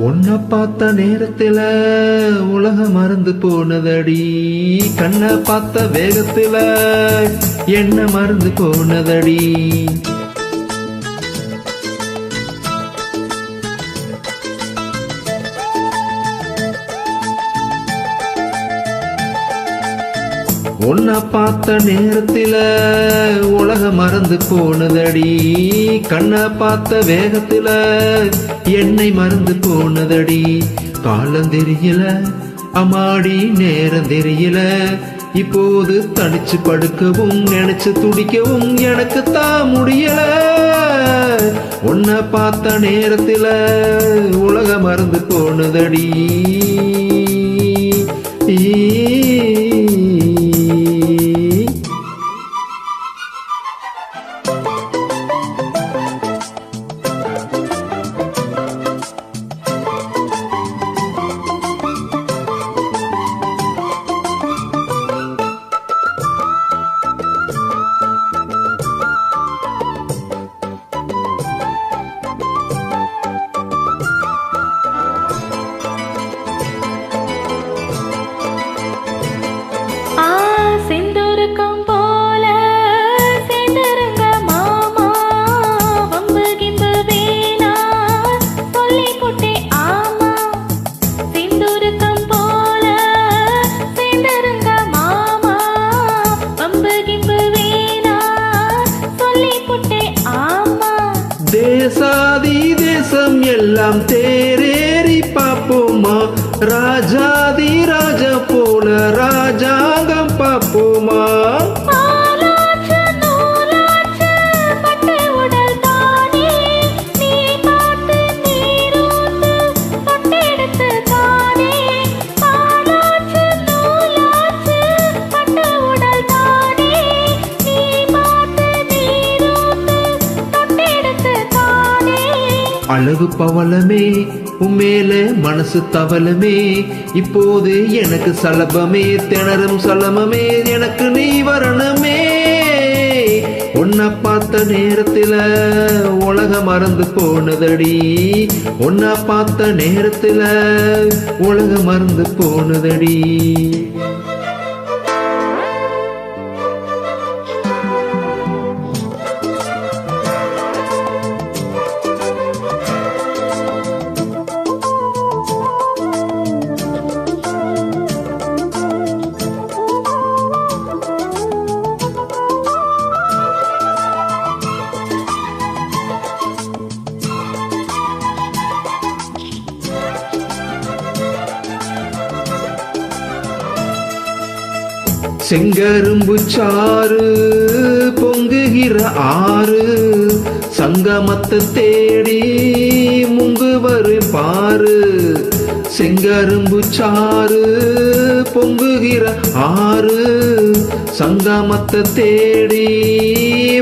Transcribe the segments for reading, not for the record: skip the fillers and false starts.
உன்னை பார்த்த நேரத்துல உலகம் மறந்து போனதடி, கண்ணை பார்த்த வேகத்துல என்ன மறந்து போனதடி. உன்னை பார்த்த நேரத்தில உலகம் மறந்து போனதடி, கண்ணை பார்த்த வேகத்தில என்னை மறந்து போனதடி. காலம் தெரியல அம்மாடி, நேரம் தெரியல, இப்போது தனிச்சு படுக்கவும் நினைச்சு துடிக்கவும் எனக்கு தான் முடியல. உன்னை பார்த்த நேரத்தில உலகம் மறந்து போனதடி. தேசாதி தேசம் எல்லாம் தேரேறி பாப்போமா, ராஜாதி ராஜா போல ராஜாங்கம் பாப்போமா. அழகு பவளமே உம்மேல மனசு தவளமே, இப்போது எனக்கு சலபமே திணறும் சலமமே, எனக்கு நீ வரணுமே. உன்னை பார்த்த நேரத்தில உலகம் மறந்து போனதடி, உன்னை பார்த்த நேரத்தில உலகம் மறந்து போனதடி. செங்கரும்பு சாறு பொங்குகிற ஆறு, சங்கமத்தை தேடி முங்குவரு பாரு. செங்கரும்பு சாறு பொங்குகிற ஆறு, சங்கமத்தை தேடி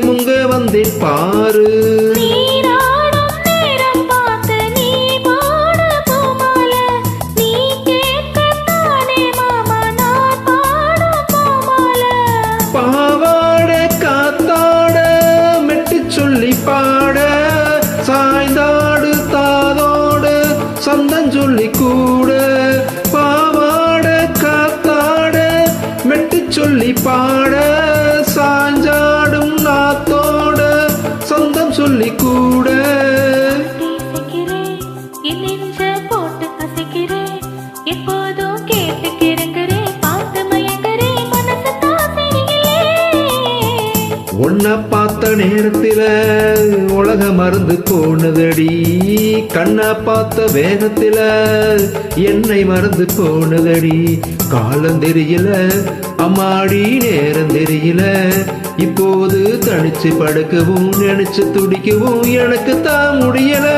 முங்க வந்தே பாரு. பாட சாய்ந்தாடு தாதோடு சந்தம் சொல்லி கூட, பாவாட காத்தாட மெட்டு சொல்லி பாட சாஞ்சாடும் நாத்தோட சந்தம் சொல்லி கூட. உன்னை பார்த்த நேரத்தில உலகம் மறந்து போனதடி, கண்ணை பார்த்த வேகத்தில என்னை மறந்து போனதடி. காலம் தெரியல அம்மாடி, நேரம் தெரியல, இப்போது தனிச்சு படுக்கவும் நினைச்சு துடிக்கவும் எனக்கு தான் முடியல.